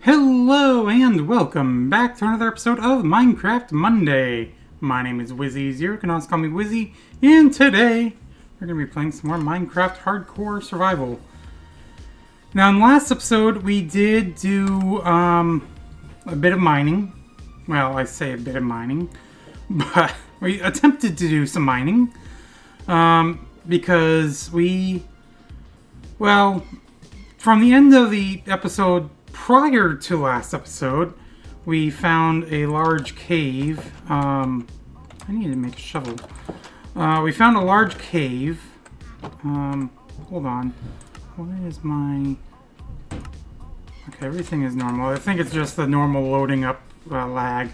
Hello and welcome back to another episode of Minecraft Monday. My name is Wizzy0. You can also call me Wizzy. And today we're going to be playing some more Minecraft Hardcore Survival. Now in the last episode we did do a bit of mining. Well, I say a bit of mining, but we attempted to do some mining because from the end of the episode prior to last episode, we found a large cave. I need to make a shovel. We found a large cave. Hold on. What is my... Okay, everything is normal. I think it's just the normal loading up lag.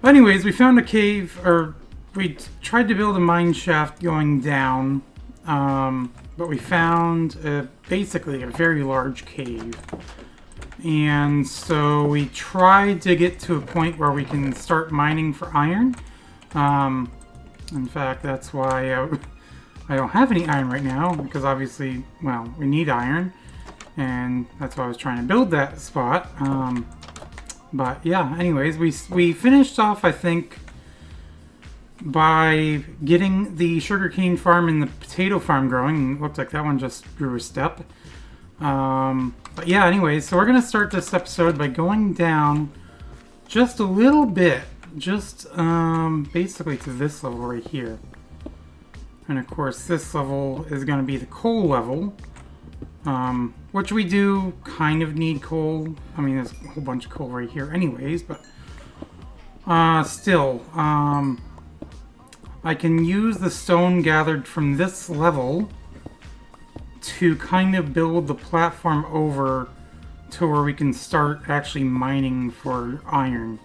But anyways, we found a cave, or we tried to build a mine shaft going down. But we found basically a very large cave. And so we tried to get to a point where we can start mining for iron. In fact, that's why I don't have any iron right now, because obviously, well, we need iron. And that's why I was trying to build that spot. But yeah, anyways, we finished off, I think, by getting the sugarcane farm and the potato farm growing. It looked like that one just grew a step. But yeah, anyways, so we're going to start this episode by going down just a little bit. Just basically to this level right here. And of course, this level is going to be the coal level. Which we do kind of need coal. I mean, there's a whole bunch of coal right here anyways, but still, I can use the stone gathered from this level to kind of build the platform over to where we can start actually mining for iron.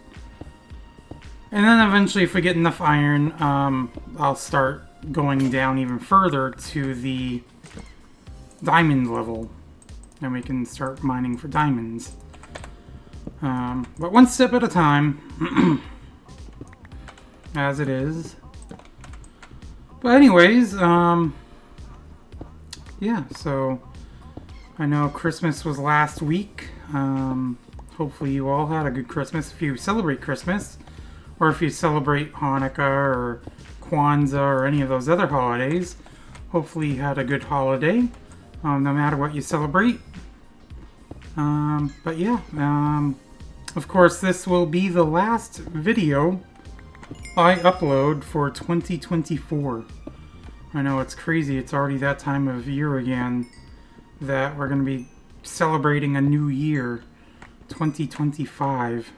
And then eventually, if we get enough iron, I'll start going down even further to the diamond level. And we can start mining for diamonds. But one step at a time, as it is. But anyways, yeah, so I know Christmas was last week. Hopefully you all had a good Christmas if you celebrate Christmas, or if you celebrate Hanukkah or Kwanzaa or any of those other holidays. Hopefully you had a good holiday, no matter what you celebrate. But yeah, of course this will be the last video I upload for 2024. I know it's crazy, it's already that time of year again that we're going to be celebrating a new year, 2025.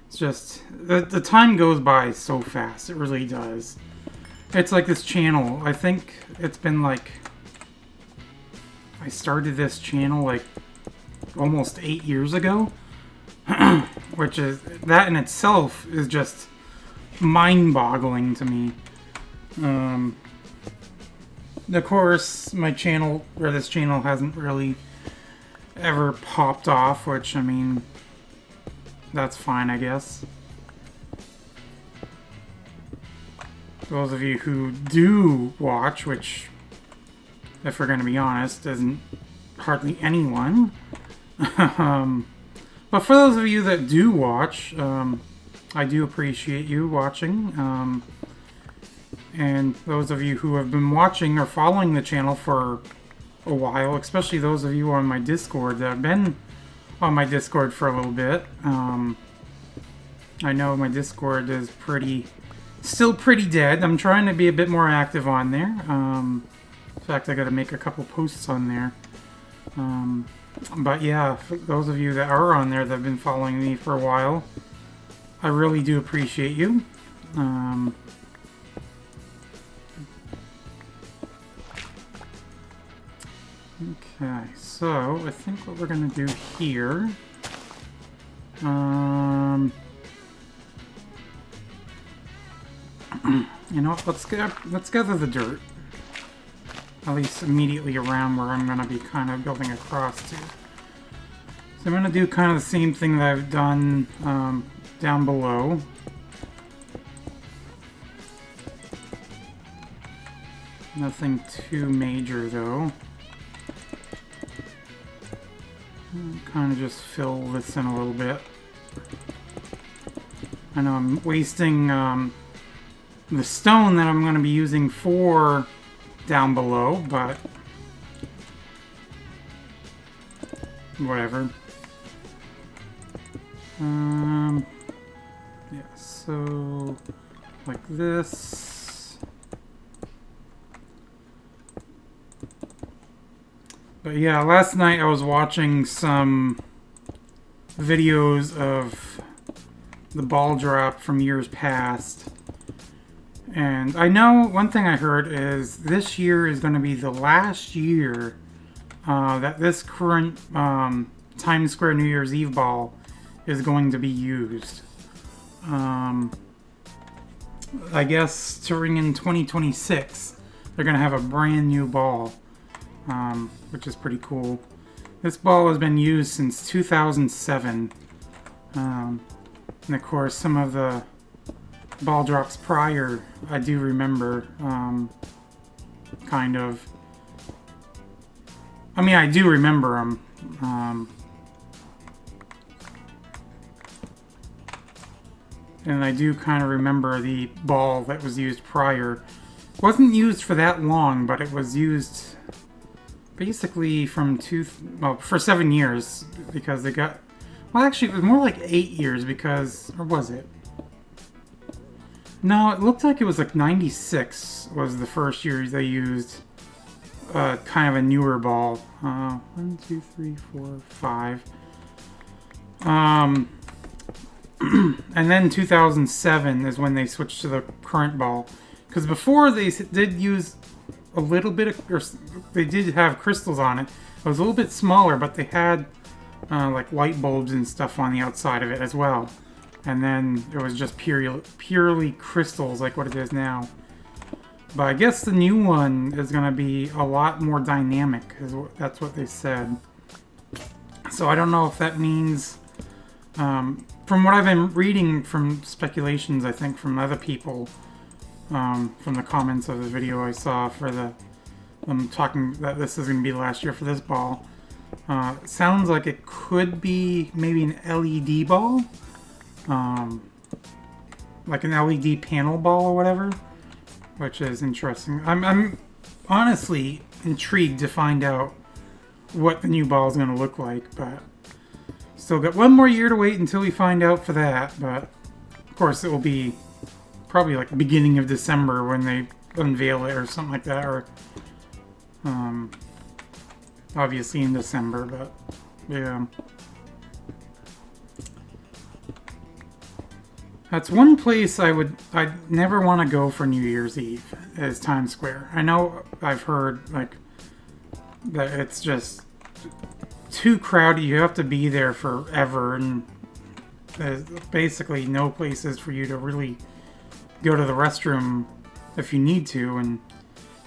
It's just, the time goes by so fast, it really does. It's like this channel, I think it's been like, I started this channel like almost 8 years ago, which is, that in itself is just mind-boggling to me. Of course, my channel, or this channel, hasn't really ever popped off, which, I mean, that's fine, I guess. Those of you who do watch, which, if we're going to be honest, isn't hardly anyone. But for those of you that do watch, I do appreciate you watching. And those of you who have been watching or following the channel for a while, especially those of you on my Discord that have been on my Discord for a little bit. I know my Discord is still pretty dead. I'm trying to be a bit more active on there. In fact, I got to make a couple posts on there. But yeah, for those of you that are on there that have been following me for a while, I really do appreciate you. Okay, so I think what we're gonna do here, you know what, let's gather the dirt, at least immediately around where I'm gonna be kind of building across to. So I'm gonna do kind of the same thing that I've done down below. Nothing too major though. Kind of just fill this in a little bit. I know I'm wasting the stone that I'm going to be using for down below, but whatever. Yeah, so like this. But yeah, last night I was watching some videos of the ball drop from years past. And I know one thing I heard is this year is going to be the last year that this current Times Square New Year's Eve ball is going to be used. I guess starting in 2026, they're going to have a brand new ball, which is pretty cool. This ball has been used since 2007. And of course, some of the ball drops prior, I do remember, kind of. I mean, I do remember them. And I do kind of remember the ball that was used prior. It wasn't used for that long, but it was used basically for 7 years, because they got... Well, actually, it was more like 8 years because... Or was it? No, it looked like it was like 96 was the first year they used kind of a newer ball. 1, 2, 3, 4, 5. And then 2007 is when they switched to the current ball. Because before they did use a little bit of... Or they did have crystals on it. It was a little bit smaller, but they had like light bulbs and stuff on the outside of it as well. And then it was just purely crystals like what it is now. But I guess the new one is going to be a lot more dynamic. That's what they said. So I don't know if that means... from what I've been reading from speculations, I think, from other people, from the comments of the video I saw for them talking that this is going to be the last year for this ball, it sounds like it could be maybe an LED ball, like an LED panel ball or whatever, which is interesting. I'm honestly intrigued to find out what the new ball is going to look like, but still got one more year to wait until we find out for that. But of course it will be probably like the beginning of December when they unveil it or something like that, or obviously in December, but yeah. That's one place I'd never want to go for New Year's Eve, is Times Square. I know I've heard like that it's just too crowded. You have to be there forever, and there's basically no places for you to really go to the restroom if you need to. And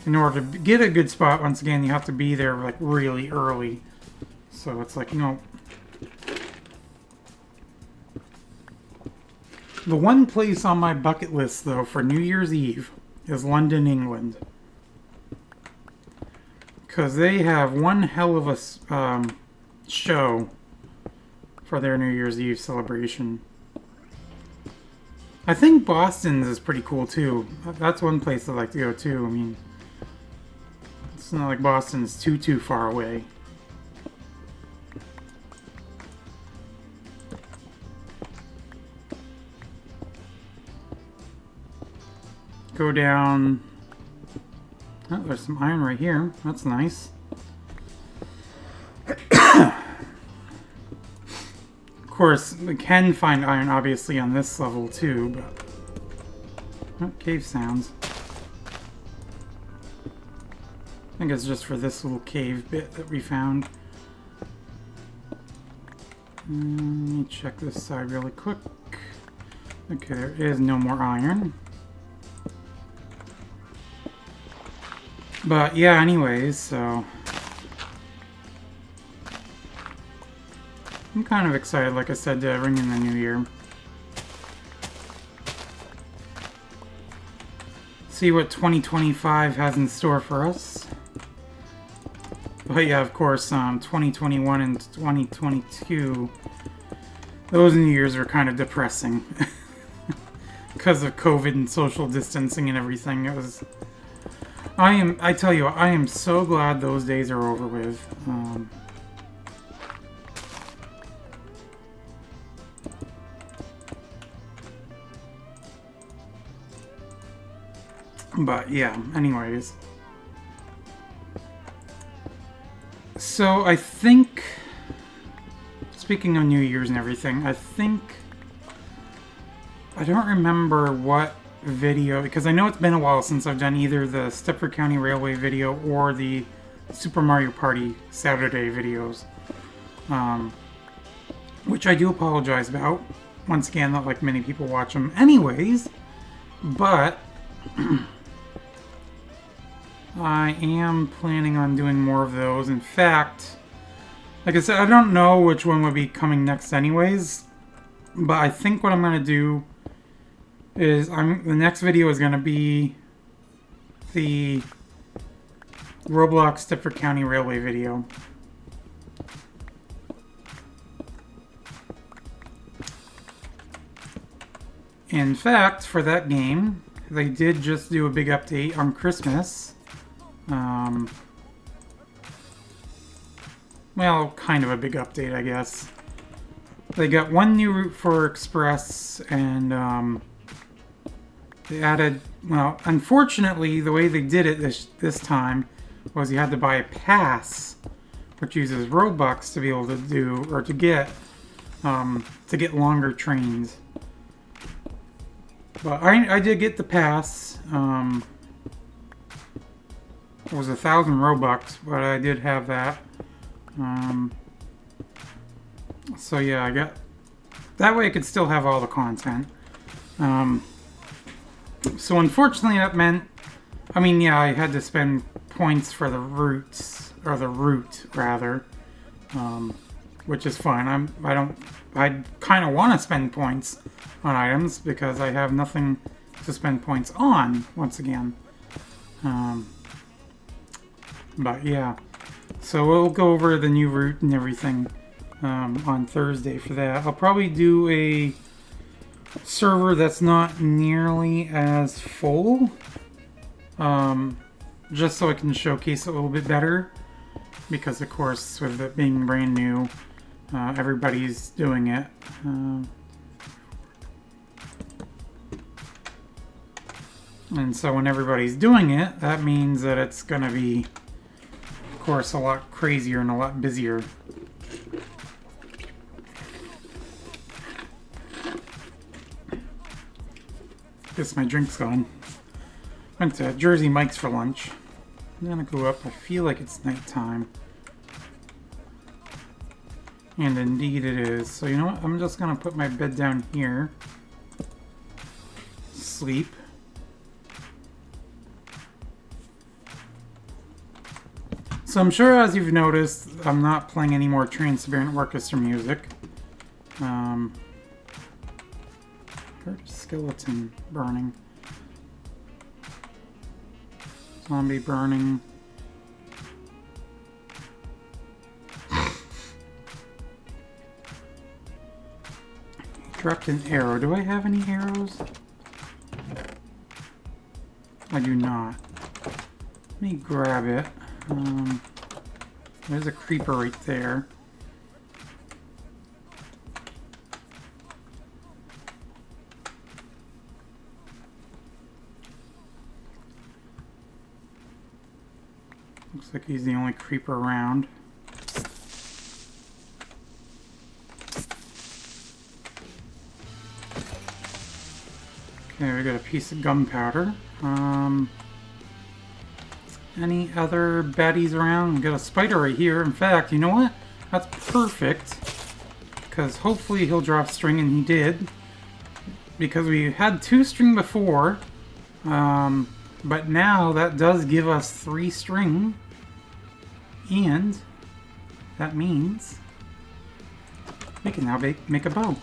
in order to get a good spot, once again, you have to be there like really early. So it's like, no. The one place on my bucket list, though, for New Year's Eve is London, England. Because they have one hell of a show for their New Year's Eve celebration. I think Boston's is pretty cool, too. That's one place I'd like to go, too. I mean, it's not like Boston's too far away. Go down. Oh, there's some iron right here. That's nice. Of course, we can find iron, obviously, on this level, too, but... Oh, cave sounds. I think it's just for this little cave bit that we found. Let me check this side really quick. Okay, there is no more iron. But yeah, anyways, so I'm kind of excited, like I said, to ring in the new year. See what 2025 has in store for us. But yeah, of course, 2021 and 2022, those New Year's were kind of depressing. Because of COVID and social distancing and everything. It was... I tell you, I am so glad those days are over with. But yeah, anyways. So I think, speaking of New Year's and everything, I don't remember what video, because I know it's been a while since I've done either the Stepford County Railway video or the Super Mario Party Saturday videos. Which I do apologize about. Once again, not like many people watch them anyways. But I am planning on doing more of those. In fact, like I said, I don't know which one would be coming next anyways. But I think what I'm going to do is the next video is going to be the Roblox Stepford County Railway video. In fact, for that game, they did just do a big update on Christmas. Well, kind of a big update, I guess. They got one new route for Express, and they added, well, unfortunately, the way they did it this time was you had to buy a pass, which uses Robux to be able to do, or to get longer trains. But I did get the pass. It was 1,000 Robux, but I did have that. So yeah, I got... That way I could still have all the content. So unfortunately that meant... I mean, yeah, I had to spend points for the routes, or the route, rather. Which is fine. I kind of want to spend points on items, because I have nothing to spend points on, once again. But yeah. So we'll go over the new route and everything on Thursday for that. I'll probably do a server that's not nearly as full. Just so I can showcase it a little bit better. Because of course, with it being brand new, everybody's doing it. And so when everybody's doing it, that means that it's going to be, of course, a lot crazier and a lot busier. Guess my drink's gone. Went to Jersey Mike's for lunch. I'm gonna go up. I feel like it's nighttime. And indeed it is. So you know what? I'm just gonna put my bed down here. Sleep. So I'm sure, as you've noticed, I'm not playing any more Trans-Siberian Orchestra music. Heard a skeleton burning. Zombie burning. Dropped an arrow. Do I have any arrows? I do not. Let me grab it. There's a creeper right there. Looks like he's the only creeper around. Okay, we got a piece of gunpowder. Any other baddies around? We got a spider right here. In fact, you know what? That's perfect. Because hopefully he'll drop string, and he did. Because we had 2 string before. But now that does give us 3 string. And that means we can now make a bow.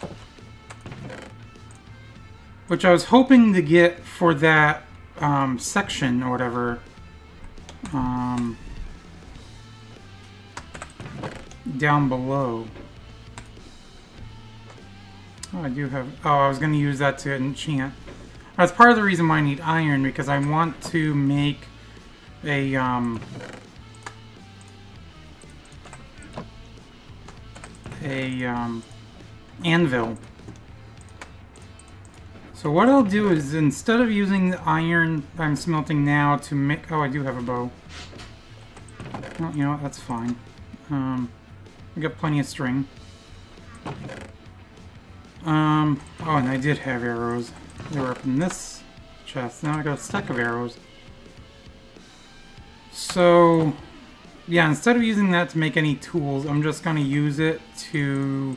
Which I was hoping to get for that section or whatever. down below. Oh, I do have... Oh, I was going to use that to enchant. That's part of the reason why I need iron, because I want to make a, anvil. So what I'll do is, instead of using the iron I'm smelting now to make... Oh, I do have a bow. Well, you know what? That's fine. I got plenty of string. Oh, and I did have arrows. They were up in this chest. Now I got a stack of arrows. So, yeah, instead of using that to make any tools, I'm just going to use it to...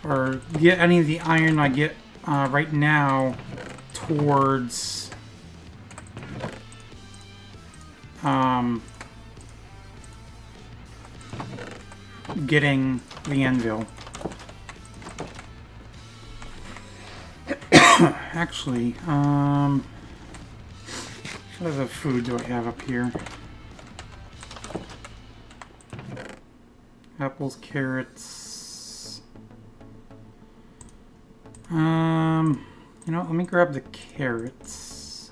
or get any of the iron I get right now towards... getting the anvil. Actually, what other food do I have up here? Apples, carrots. You know, let me grab the carrots.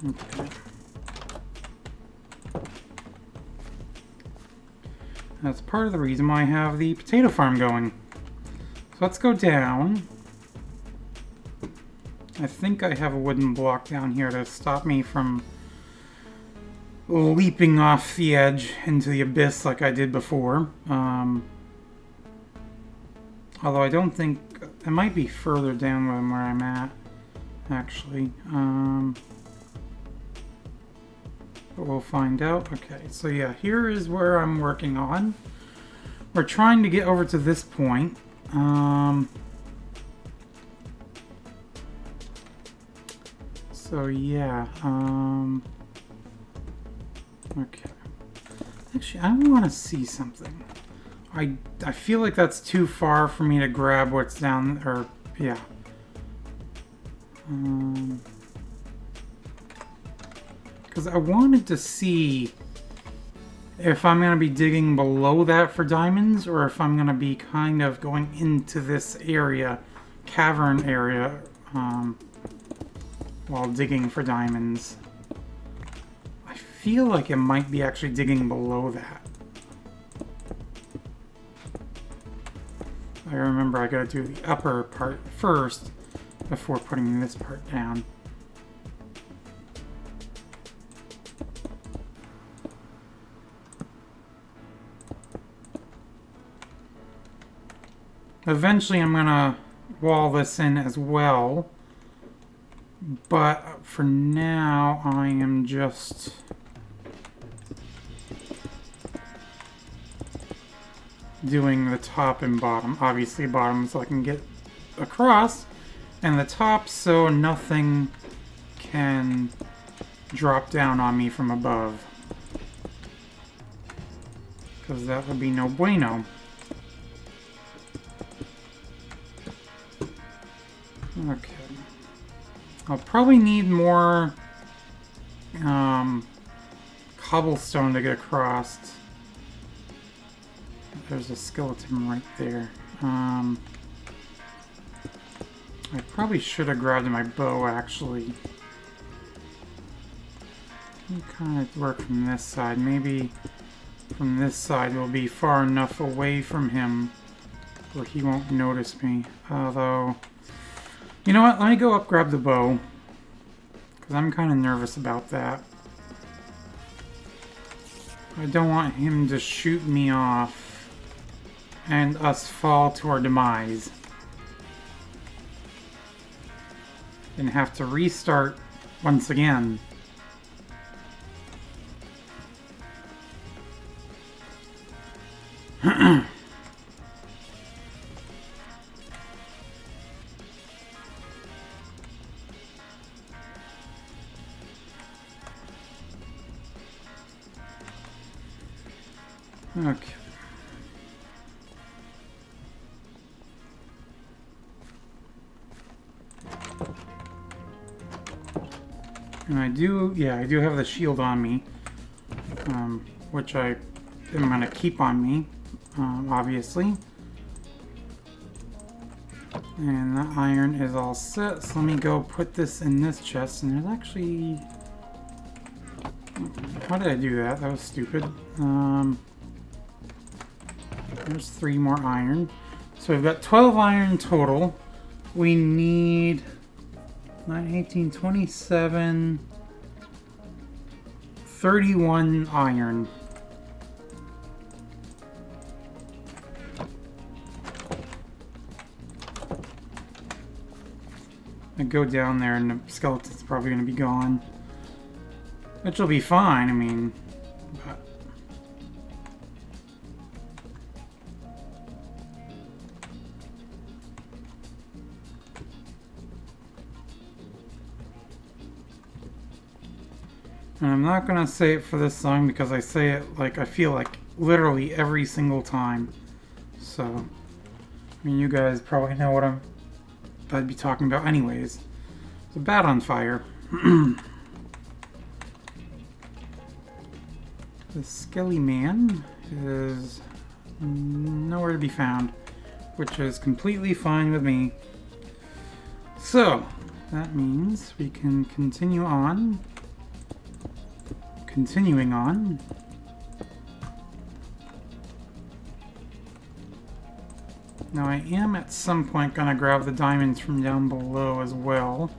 Okay. That's part of the reason why I have the potato farm going. So let's go down. I think I have a wooden block down here to stop me from leaping off the edge into the abyss like I did before. Although I don't think... it might be further down than where I'm at, actually. But we'll find out. Okay, so yeah, here is where I'm working on. We're trying to get over to this point. So yeah, okay. Actually, I want to see something. I feel like that's too far for me to grab what's down, or, yeah. Because I wanted to see if I'm going to be digging below that for diamonds, or if I'm going to be kind of going into this area, cavern area, while digging for diamonds. I feel like it might be actually digging below that. I remember I gotta do the upper part first before putting this part down. Eventually I'm gonna wall this in as well, but for now I am just doing the top and bottom. Obviously bottom so I can get across, and the top so nothing can drop down on me from above, because that would be no bueno. Okay. I'll probably need more cobblestone to get across. There's a skeleton right there. I probably should have grabbed my bow, actually. Can kind of work from this side. Maybe from this side will be far enough away from him where he won't notice me. Although, you know what? Let me go up, grab the bow, because I'm kind of nervous about that. I don't want him to shoot me off and us fall to our demise and have to restart once again. Okay. And I do have the shield on me, which I am going to keep on me, obviously. And that iron is all set, so let me go put this in this chest. And there's actually... How did I do that? That was stupid. There's 3 more iron. So we've got 12 iron total. We need 9, 18, 27, 31 iron. I go down there and the skeleton's probably going to be gone. Which will be fine, I mean, but... And I'm not going to say it for this song because I say it like I feel like literally every single time. So, I mean, you guys probably know what I'd be talking about anyways. It's a bat on fire. The Skelly Man is nowhere to be found, which is completely fine with me. So, that means we can continue on. Continuing on. Now I am at some point gonna grab the diamonds from down below as well.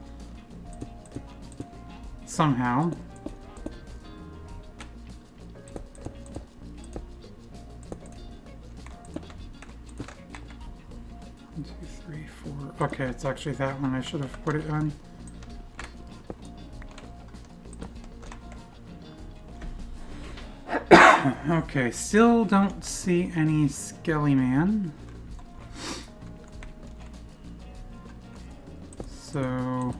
Somehow. One, 2, 3, 4. Okay, it's actually that one I should have put it on. Okay, still don't see any Skelly Man. So...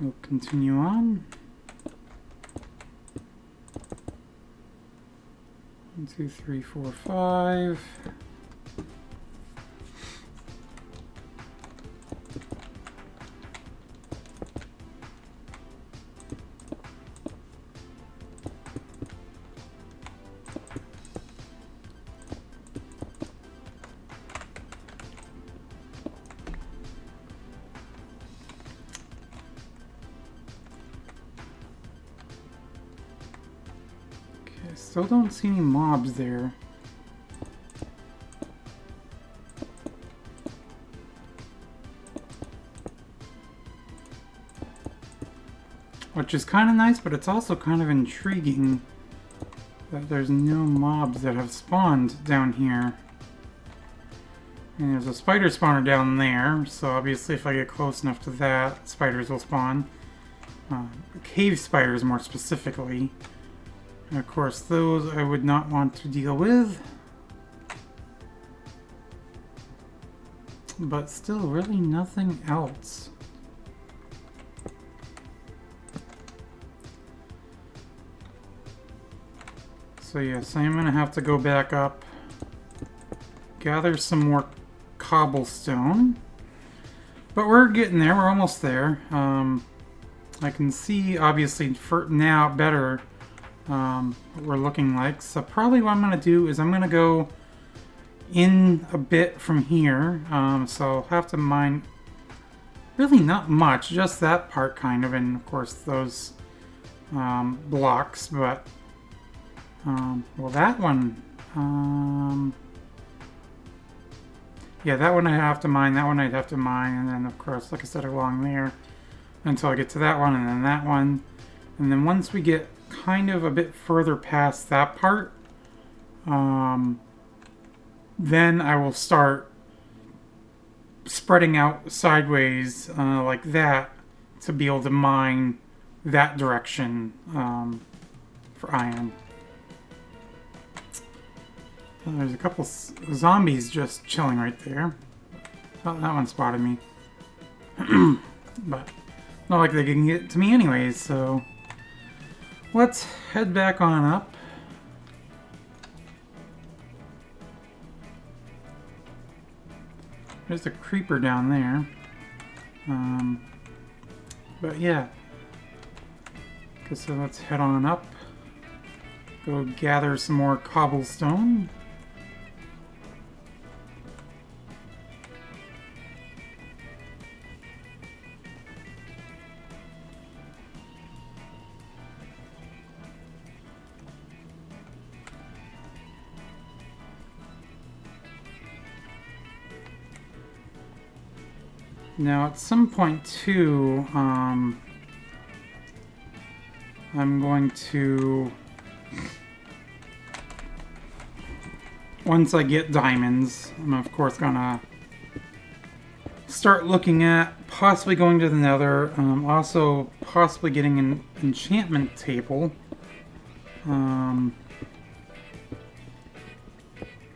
we'll continue on. 1, 2, 3, 4, 5. Still don't see any mobs there. Which is kind of nice, but it's also kind of intriguing that there's no mobs that have spawned down here. And there's a spider spawner down there, so obviously if I get close enough to that, spiders will spawn. Cave spiders more specifically. And of course, those I would not want to deal with. But still, really nothing else. So yes, I am going to have to go back up, gather some more cobblestone. But we're getting there, we're almost there. I can see, obviously, for now better what we're looking like. So probably what I'm going to do is I'm going to go in a bit from here. So I'll have to mine really not much, just that part kind of, and of course those blocks, but well, that one, yeah, that one I have to mine, that one I'd have to mine, and then of course, like I said, along there until I get to that one, and then that one, and then once we get kind of a bit further past that part, then I will start spreading out sideways like that to be able to mine that direction for iron. There's a couple zombies just chilling right there. Oh, that one spotted me. But not like they can get to me anyways, so let's head back on up. There's a creeper down there. But yeah. Okay, so let's head on up. Go gather some more cobblestone. Now, at some point, too, I'm going to... Once I get diamonds, I'm of course gonna start looking at possibly going to the Nether, also possibly getting an enchantment table.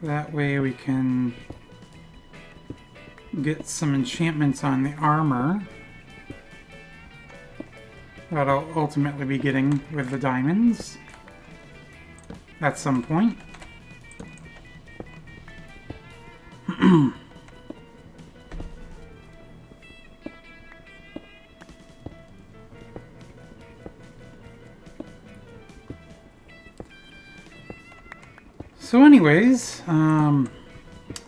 That way we can get some enchantments on the armor that I'll ultimately be getting with the diamonds at some point. So anyways,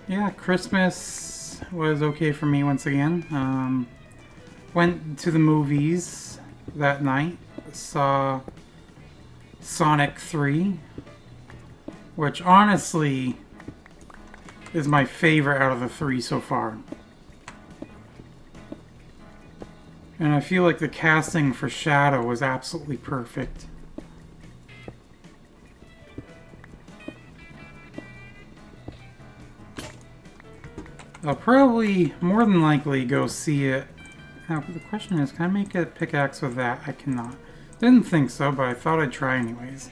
yeah, Christmas was okay for me once again. Went to the movies that night, saw Sonic 3, which honestly is my favorite out of the three so far. And I feel like the casting for Shadow was absolutely perfect. I'll probably, more than likely, go see it. Now, the question is, can I make a pickaxe with that? I cannot. Didn't think so, but I thought I'd try anyways.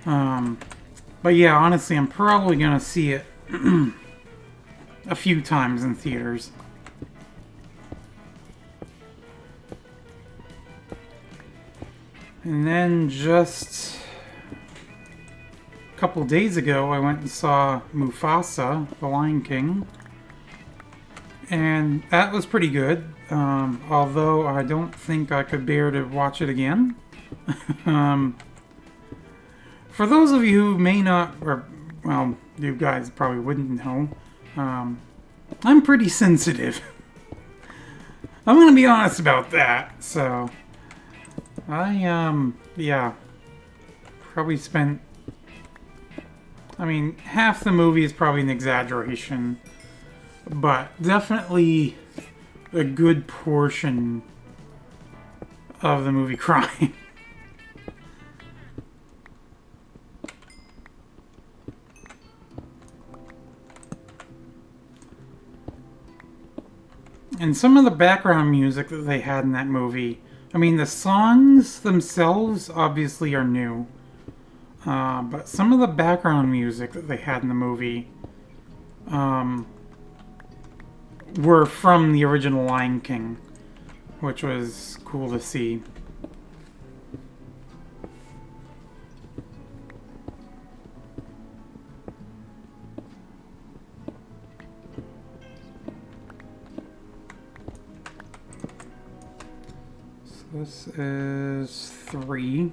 But yeah, honestly, I'm probably gonna see it a few times in theaters. And then just a couple days ago, I went and saw Mufasa, The Lion King. And that was pretty good, although I don't think I could bear to watch it again. For those of you who may not, or, well, you guys probably wouldn't know, I'm pretty sensitive. I'm gonna be honest about that, so... yeah, probably spent... I mean, half the movie is probably an exaggeration, but definitely a good portion of the movie crying. And some of the background music that they had in that movie, I mean, the songs themselves obviously are new. But some of the background music that they had in the movie were from the original Lion King, which was cool to see. This is 3.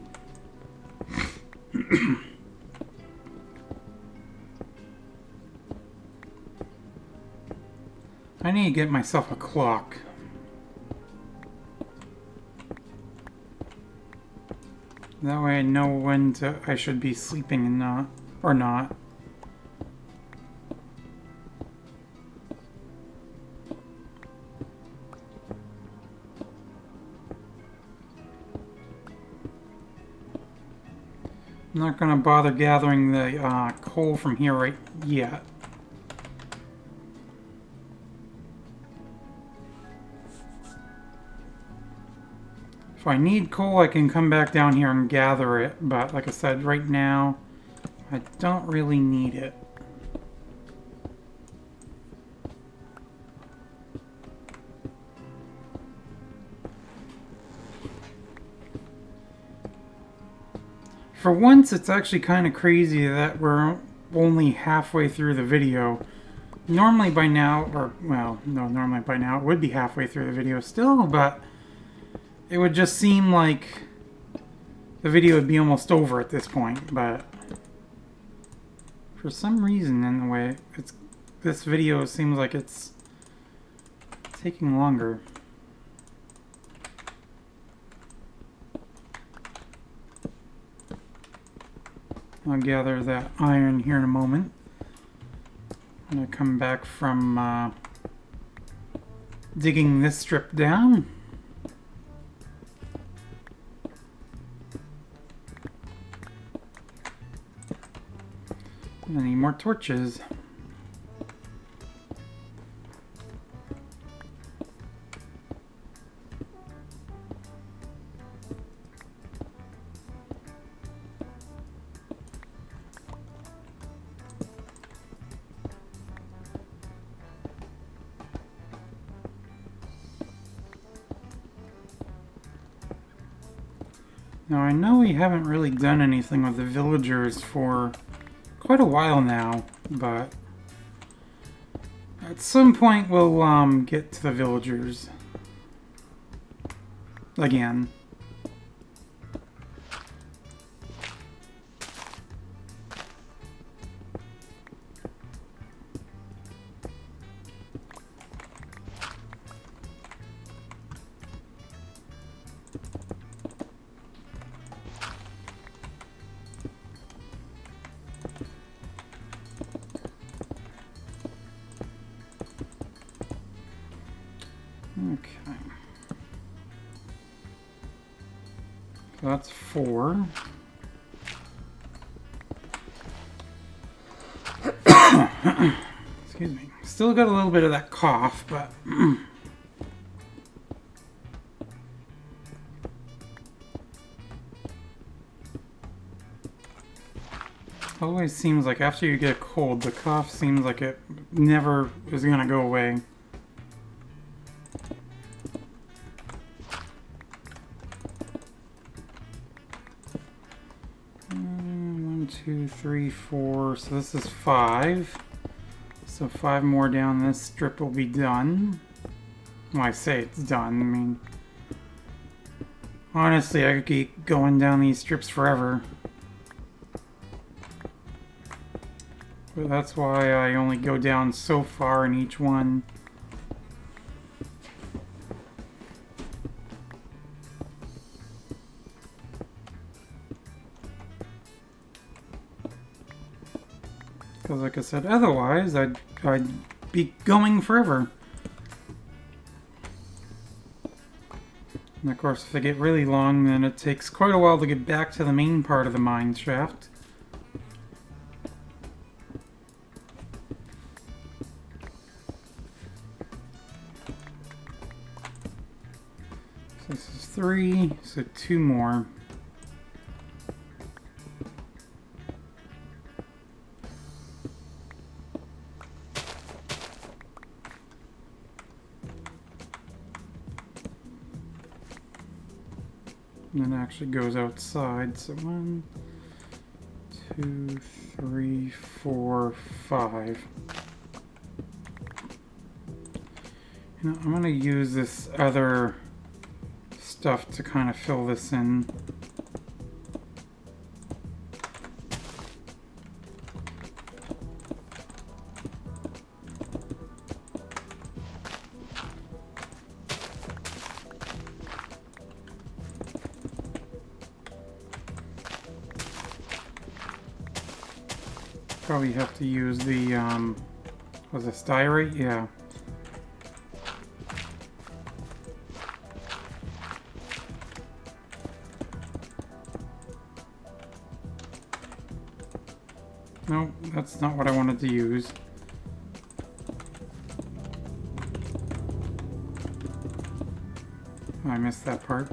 I need to get myself a clock. That way I know when I should be sleeping and not, or not. I'm not going to bother gathering the coal from here right yet. If I need coal, I can come back down here and gather it, but like I said, right now, I don't really need it. For once, it's actually kind of crazy that we're only halfway through the video. Normally by now, or, well, no, normally by now it would be halfway through the video still, but it would just seem like the video would be almost over at this point, but for some reason, in the way, this video seems like it's taking longer. I'll gather that iron here in a moment. I'm going to come back from digging this strip down. I need more torches. Now I know we haven't really done anything with the villagers for quite a while now, but at some point we'll get to the villagers again. Okay. So that's 4. Excuse me. Still got a little bit of that cough, but always seems like after you get a cold, the cough seems like it never is gonna go away. Two, 3, 4. So this is 5. So 5 more down this strip will be done. Well, I say it's done. I mean, honestly, I could keep going down these strips forever. But that's why I only go down so far in each one. Because like I said, otherwise I'd be going forever. And of course, if they get really long, then it takes quite a while to get back to the main part of the mine shaft. So this is 3, so 2 more. And then it actually goes outside. So 1, 2, 3, 4, 5. You know, I'm going to use this other stuff to kind of fill this in. Probably have to use the, was it styrite? Yeah. No, that's not what I wanted to use. I missed that part.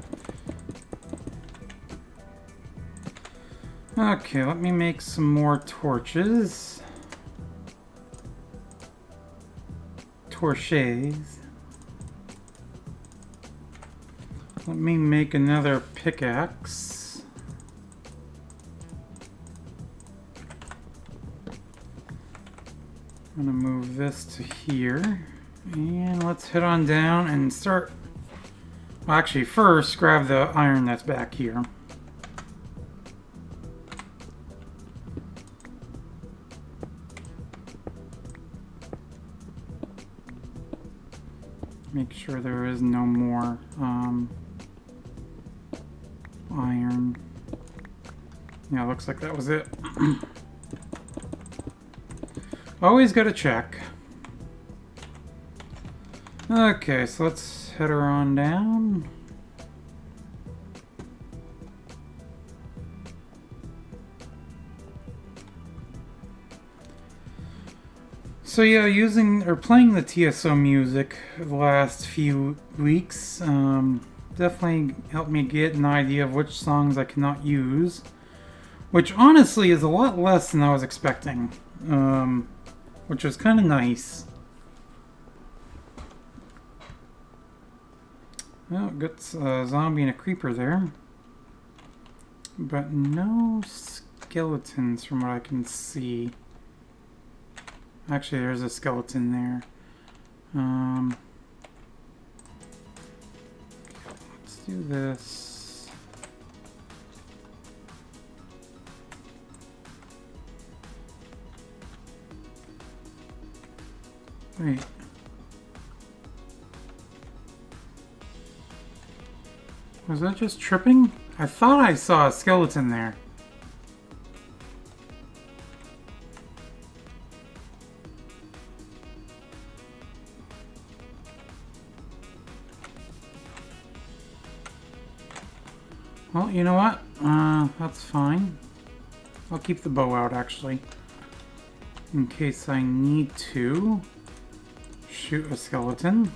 Okay, let me make some more torches. Torches. Let me make another pickaxe. I'm gonna move this to here. And let's head on down and start. Well, actually, first grab the iron that's back here. Make sure there is no more iron. Yeah, looks like that was it. Always gotta check. Okay, so let's head her on down. So yeah, playing the TSO music the last few weeks definitely helped me get an idea of which songs I cannot use, which honestly is a lot less than I was expecting, which was kind of nice. Oh, got a zombie and a creeper there, but no skeletons from what I can see. Actually, there's a skeleton there. Let's do this. Wait. Was that just tripping? I thought I saw a skeleton there. Well, you know what? That's fine. I'll keep the bow out, actually. In case I need to shoot a skeleton.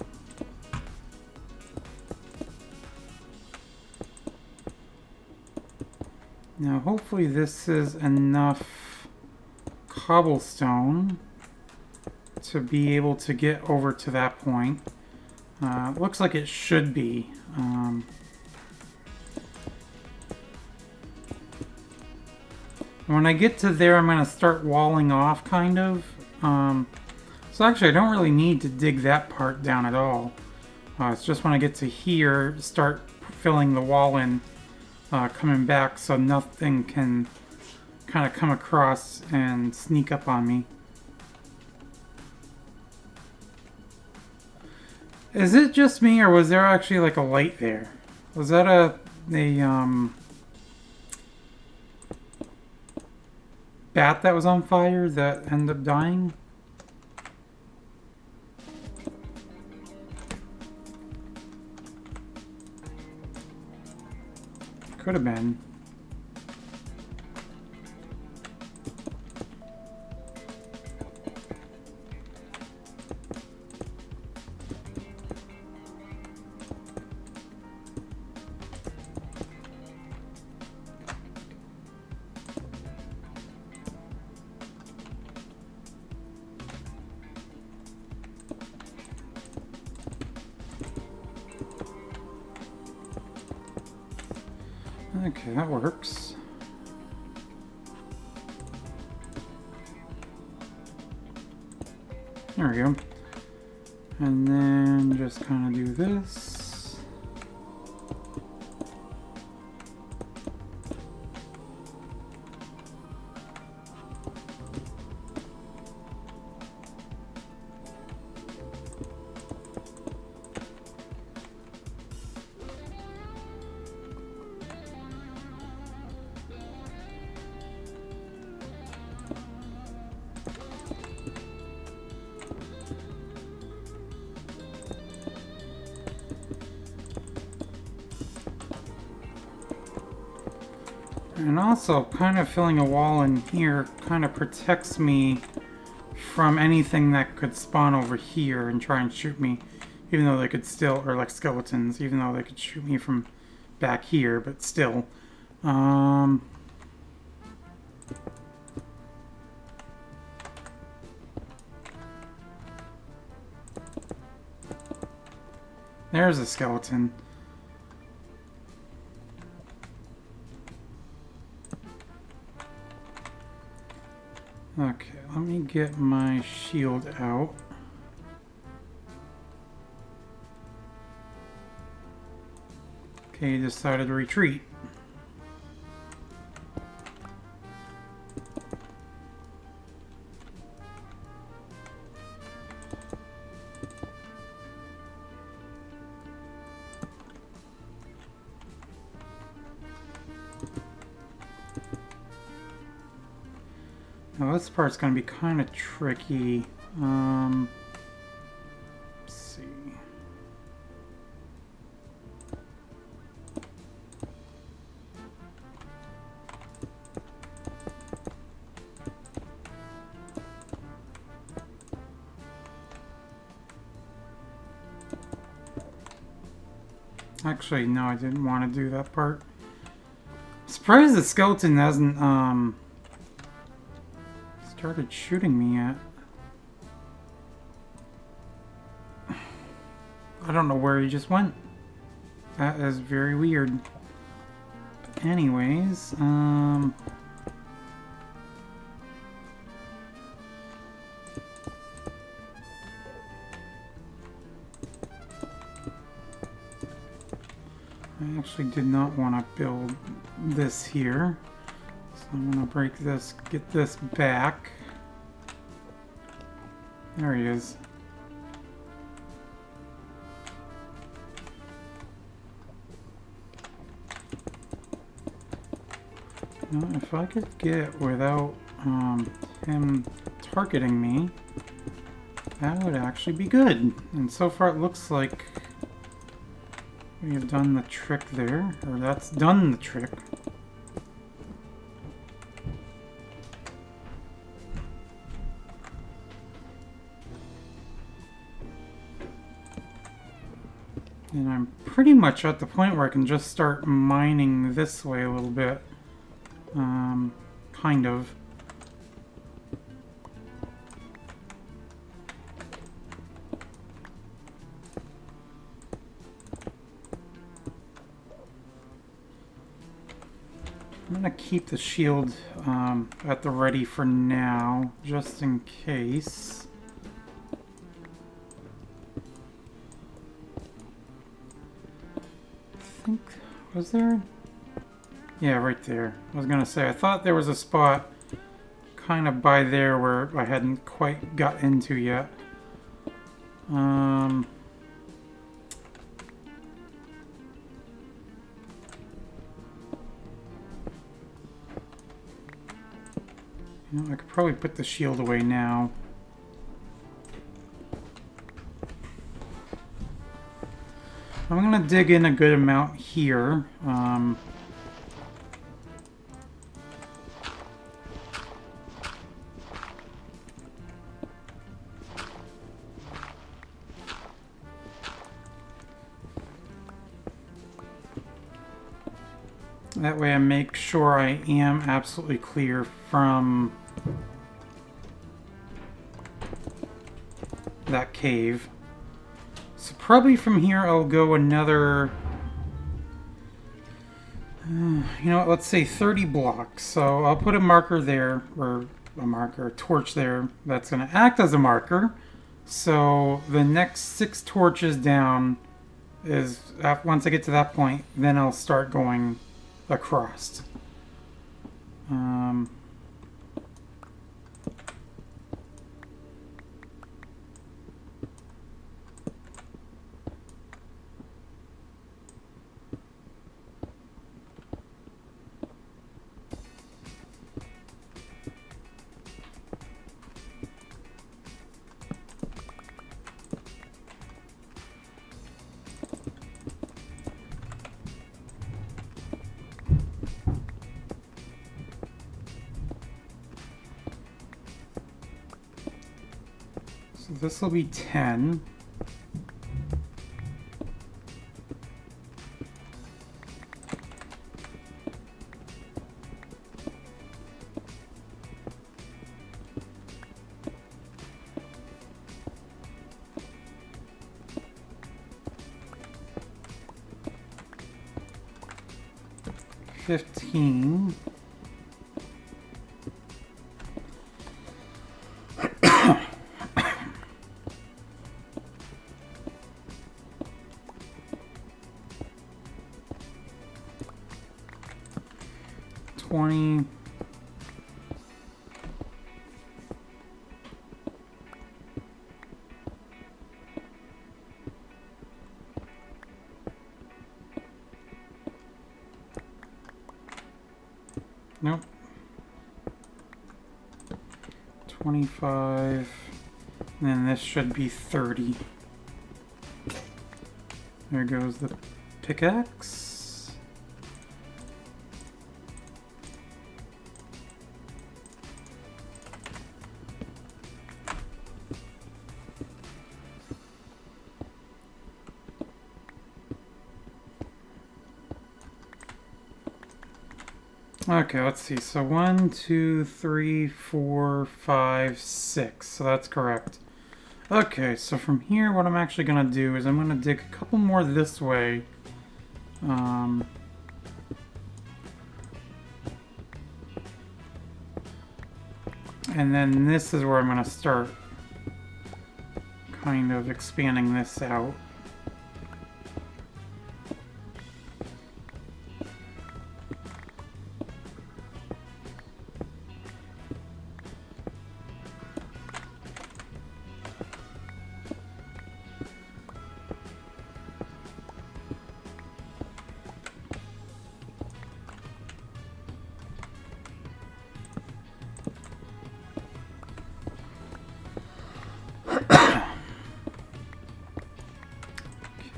Now, hopefully this is enough cobblestone to be able to get over to that point. Looks like it should be. When I get to there, I'm going to start walling off, kind of. So actually, I don't really need to dig that part down at all. It's just when I get to here, start filling the wall in, coming back so nothing can kind of come across and sneak up on me. Is it just me, or was there actually like a light there? Was that a bat that was on fire that ended up dying? Could have been. Okay, that works. There we go. And then just kind of do this. And also, kind of filling a wall in here kind of protects me from anything that could spawn over here and try and shoot me, even though they could still, or like skeletons, even though they could shoot me from back here, but still. There's a skeleton. Okay, let me get my shield out. Okay, he decided to retreat. Now this part's going to be kind of tricky. Let's see. Actually, no, I didn't want to do that part. Surprised the skeleton hasn't started shooting me yet. I don't know where he just went. That is very weird. But anyways, I actually did not want to build this here. So I'm going to break this, get this back. There he is. Now, if I could get without him targeting me, that would actually be good. And so far it looks like we have done the trick there, or that's done the trick. And I'm pretty much at the point where I can just start mining this way a little bit. Kind of. I'm gonna keep the shield at the ready for now, just in case. I think, was there? Yeah, right there. I was gonna say, I thought there was a spot kind of by there where I hadn't quite got into yet. You know, I could probably put the shield away now. I'm gonna dig in a good amount here. That way I make sure I am absolutely clear from that cave. So probably from here I'll go another, you know what, let's say 30 blocks. So I'll put a marker there, or a torch there that's going to act as a marker. So the next 6 torches down is, once I get to that point, then I'll start going across. So this will be 10. $15. 20. Nope. 25. And then this should be 30. There goes the pickaxe. Okay, let's see. So 1, 2, 3, 4, 5, 6. So that's correct. Okay, so from here, what I'm actually going to do is I'm going to dig a couple more this way. And then this is where I'm going to start kind of expanding this out.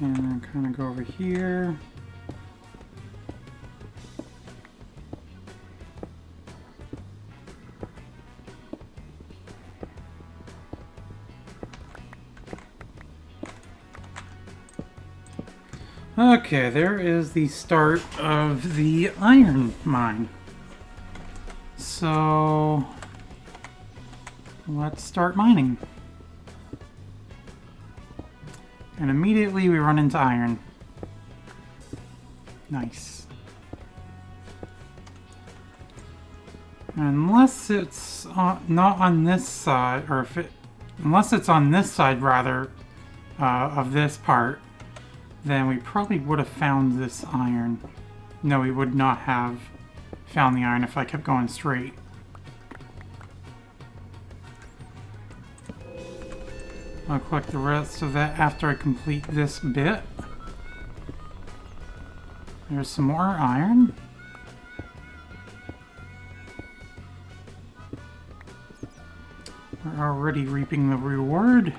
And then kind of go over here. Okay, there is the start of the iron mine. So let's start mining. And immediately we run into iron. Nice. Unless it's not on this side, or if it, unless it's on this side rather, of this part, then we probably would have found this iron. No, we would not have found the iron if I kept going straight. I'll collect the rest of that after I complete this bit. There's some more iron. We're already reaping the reward.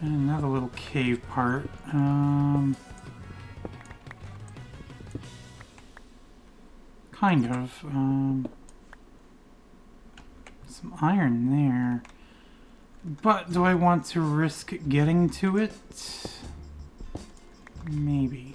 And another little cave part. Kind of. Some iron there. But do I want to risk getting to it? Maybe.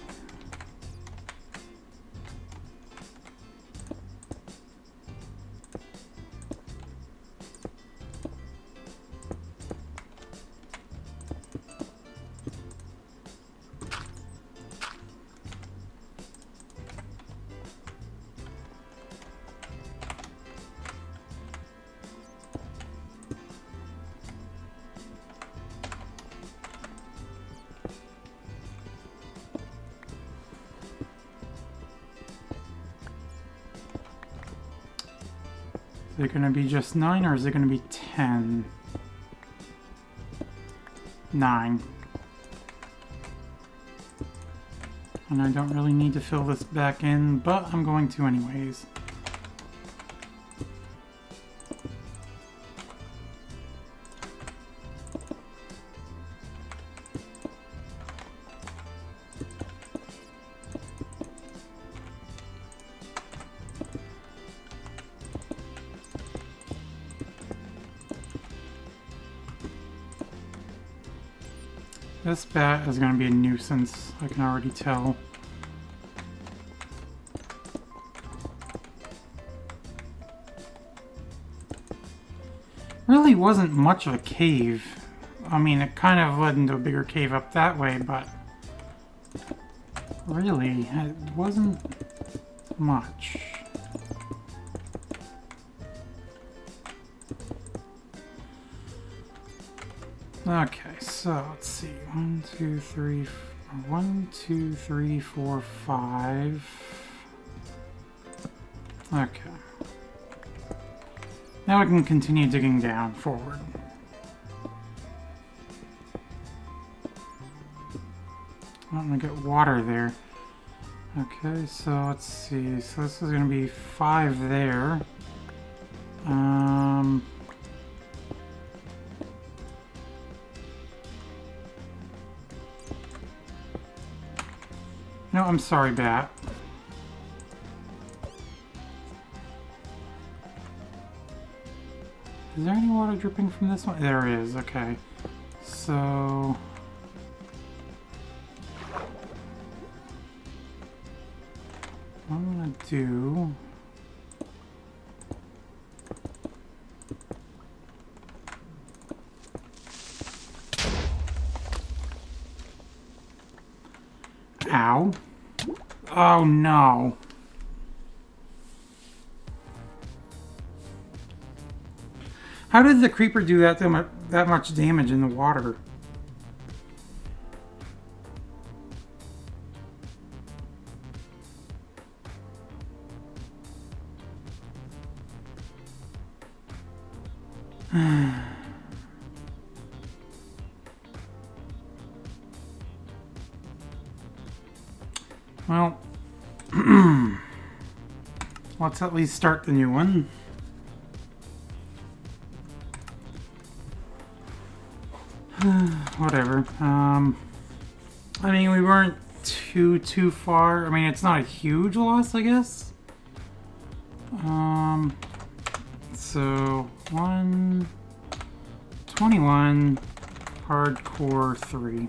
Is it going to be just 9 or is it going to be 10? 9. And I don't really need to fill this back in, but I'm going to anyways. This bat is going to be a nuisance, I can already tell. Really wasn't much of a cave. I mean, it kind of led into a bigger cave up that way, but really, it wasn't much. Okay, so let's see. 1, 2, 3, 1, 2, 3, 4, 5. Okay. Now I can continue digging down forward. I'm gonna get water there. Okay, so let's see. So this is gonna be 5 there. No, I'm sorry, Bat. Is there any water dripping from this one? There is, okay. So... what I'm gonna do... Ow. Oh no. How did the creeper do that much damage in the water? Well, let's at least start the new one. Whatever. I mean, we weren't too far. I mean, it's not a huge loss, I guess. So 121 hardcore 3.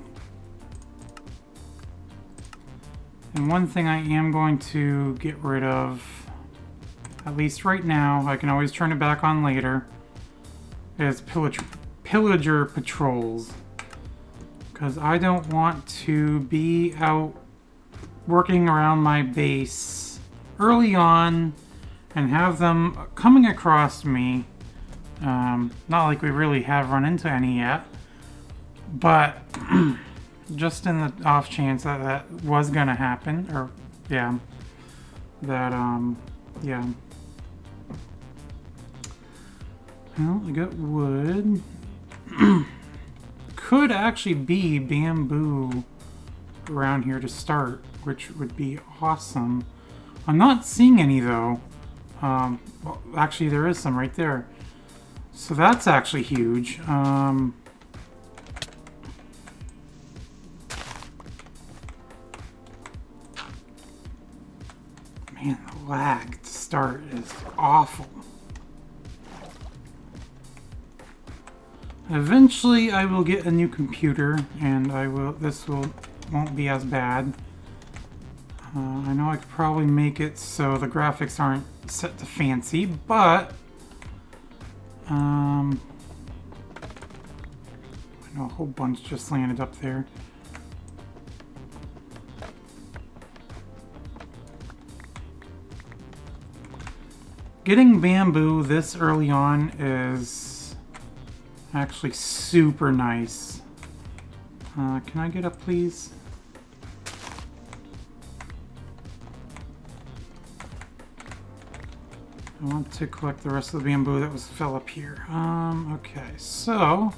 And one thing I am going to get rid of, at least right now, I can always turn it back on later, is pillager patrols. Because I don't want to be out working around my base early on and have them coming across me. Not like we really have run into any yet, but just in the off chance that that was gonna happen, or yeah, that yeah. Well, I got wood. Could actually be bamboo around here to start, which would be awesome. I'm not seeing any though. Well, actually there is some right there. So that's actually huge. Man, the lag to start is awful. Eventually I will get a new computer and won't be as bad. I know I could probably make it so the graphics aren't set to fancy, but I know a whole bunch just landed up there. Getting bamboo this early on is actually super nice. Can I get up, please? I want to collect the rest of the bamboo that fell up here. Okay, so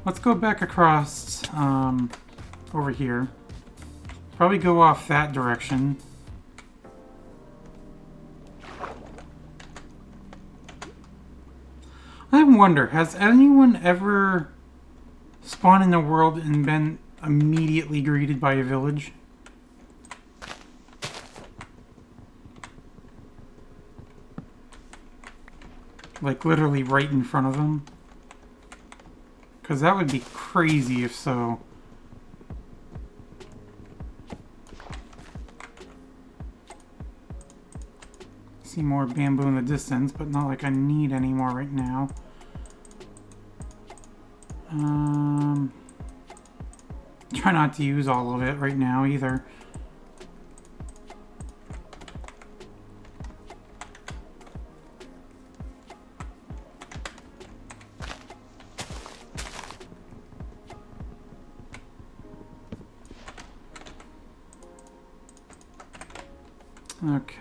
let's go back across over here. Probably go off that direction. I wonder, has anyone ever spawned in the world and been immediately greeted by a village? Like literally right in front of them? Because that would be crazy if so. See more bamboo in the distance, but not like I need any more right now. Try not to use all of it right now either. Okay.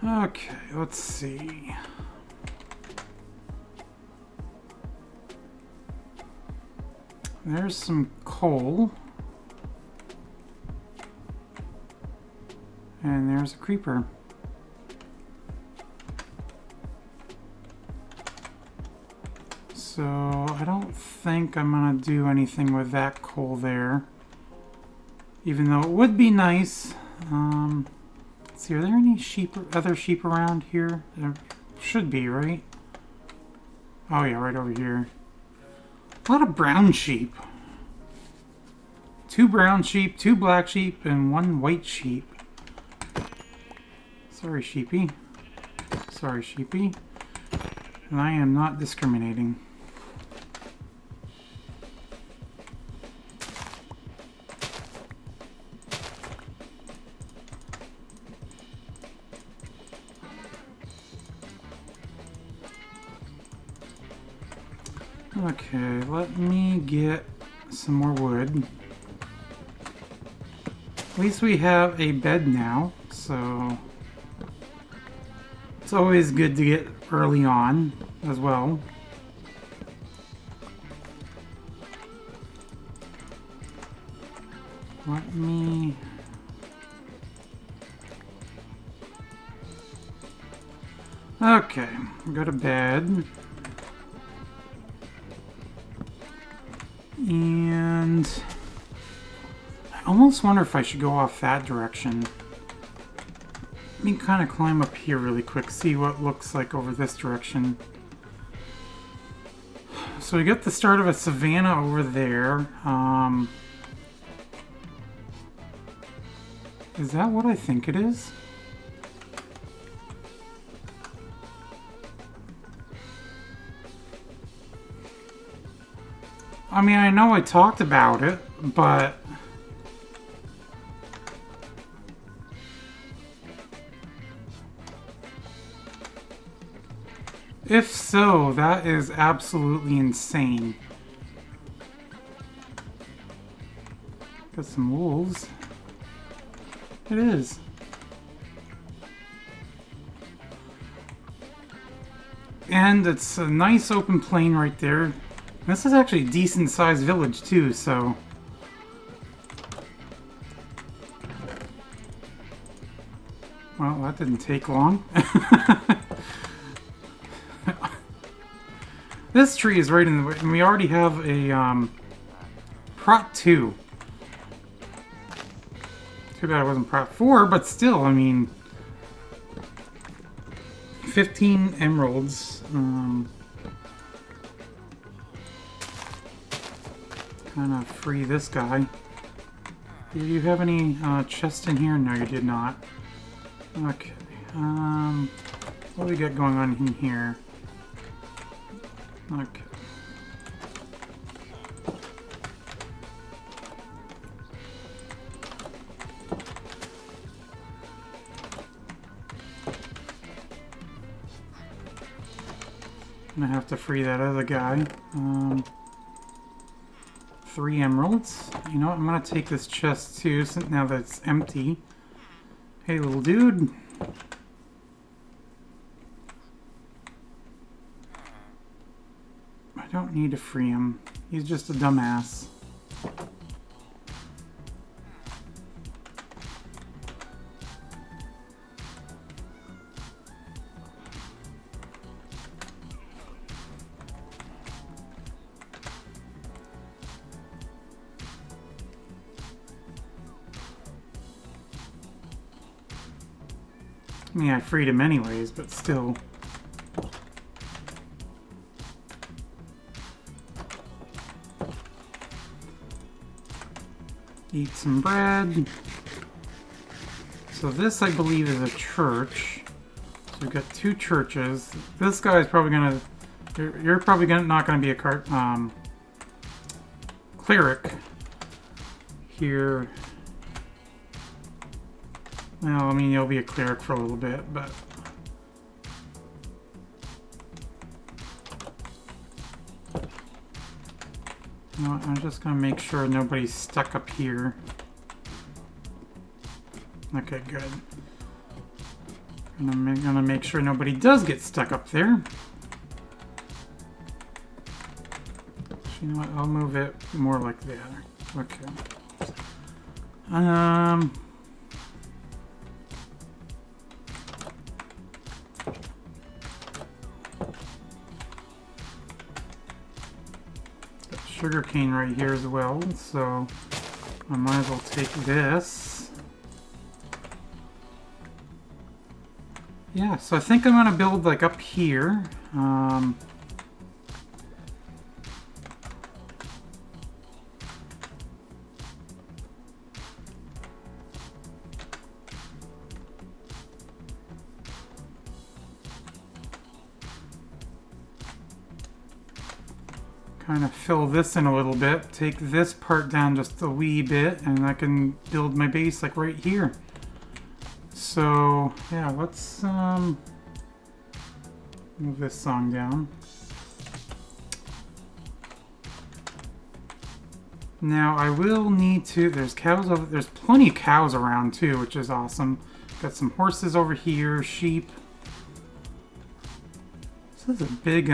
Okay, let's see. There's some coal. And there's a creeper. So I don't think I'm gonna do anything with that coal there. Even though it would be nice. Let's see, are there any other sheep around here? There should be, right? Oh yeah, right over here. A lot of brown sheep. 2 brown sheep, 2 black sheep, and 1 white sheep. Sorry, sheepy. Sorry, sheepy. And I am not discriminating. Okay, let me get some more wood. At least we have a bed now, so it's always good to get early on as well. Let me... Okay, go to bed. And I almost wonder if I should go off that direction. Let me kind of climb up here really quick, see what it looks like over this direction. So we got the start of a savanna over there. Is that what I think it is? I mean, I know I talked about it, but... if so, that is absolutely insane. Got some wolves. It is. And it's a nice open plain right there. This is actually a decent sized village too, so... well, that didn't take long. This tree is right in the way, and we already have a Prot 2. Too bad it wasn't Prot 4, but still, I mean... 15 emeralds. Kind of free this guy. Did you have any chests in here? No, you did not. Okay. What do we got going on in here? Okay. I'm gonna have to free that other guy. 3 emeralds. You know what? I'm gonna take this chest too, since now that it's empty. Hey, little dude. I don't need to free him. He's just a dumbass. I mean, I freed him anyways, but still. Eat some bread. So this, I believe, is a church. So we've got 2 churches. This guy's probably gonna... You're probably not gonna be a cleric. here. Well, I mean, you'll be a cleric for a little bit, but... You know what, I'm just gonna make sure nobody's stuck up here. Okay, good. I'm gonna make sure nobody does get stuck up there. You know what, I'll move it more like that. Okay. Got sugarcane right here as well, so I might as well take this. Yeah, so I think I'm gonna build like up here. Kind of fill this in a little bit, take this part down just a wee bit, and I can build my base like right here. So yeah, let's move this song down. Now I will need to, there's cows over, there's plenty of cows around too, which is awesome. Got some horses over here, sheep. This is a big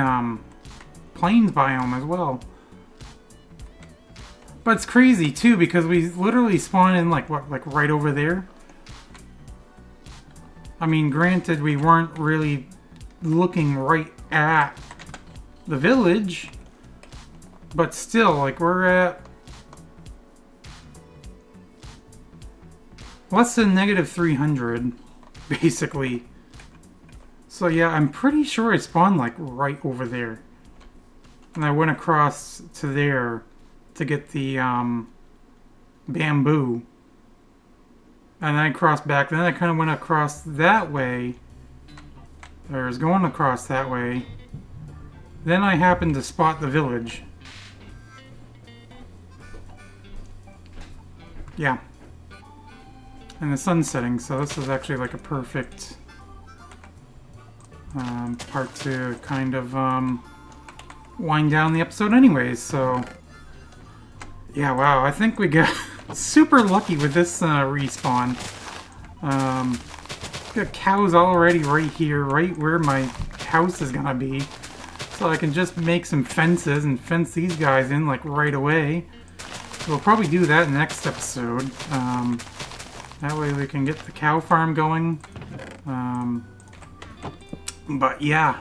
plains biome as well. But it's crazy too because we literally spawn in like what, like right over there. I mean, granted, we weren't really looking right at the village, but still, like, we're at less than negative 300, basically. So yeah, I'm pretty sure I spawned like right over there. And I went across to there to get the bamboo. And then I crossed back. Then I kind of went across that way. Or I was going across that way. Then I happened to spot the village. Yeah. And the sun's setting, so this is actually like a perfect part to kind of wind down the episode anyways, so... Yeah, wow, I think we got super lucky with this respawn. Got cows already right here, right where my house is gonna be. So I can just make some fences and fence these guys in like right away. We'll probably do that next episode. That way we can get the cow farm going. But yeah.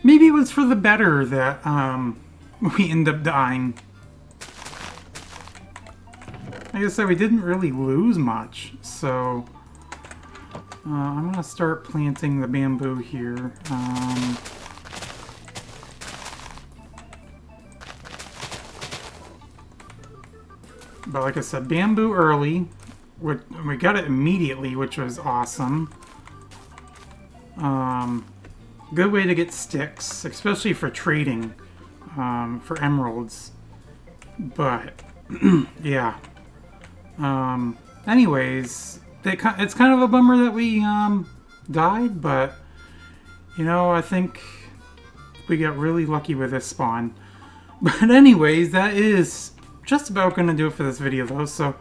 Maybe it was for the better that we end up dying. Like I said, we didn't really lose much, so I'm gonna start planting the bamboo here. But like I said, bamboo early. We got it immediately, which was awesome. Good way to get sticks, especially for trading, for emeralds. But yeah. Anyways, it's kind of a bummer that we died, but you know, I think we got really lucky with this spawn. But anyways, that is just about going to do it for this video though, so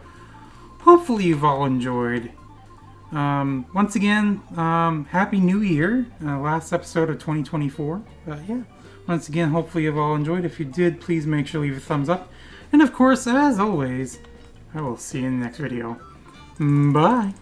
hopefully you've all enjoyed. Once again, Happy New Year, last episode of 2024. Yeah, once again, hopefully you've all enjoyed. If you did, please make sure to leave a thumbs up. And of course, as always, I will see you in the next video. Bye!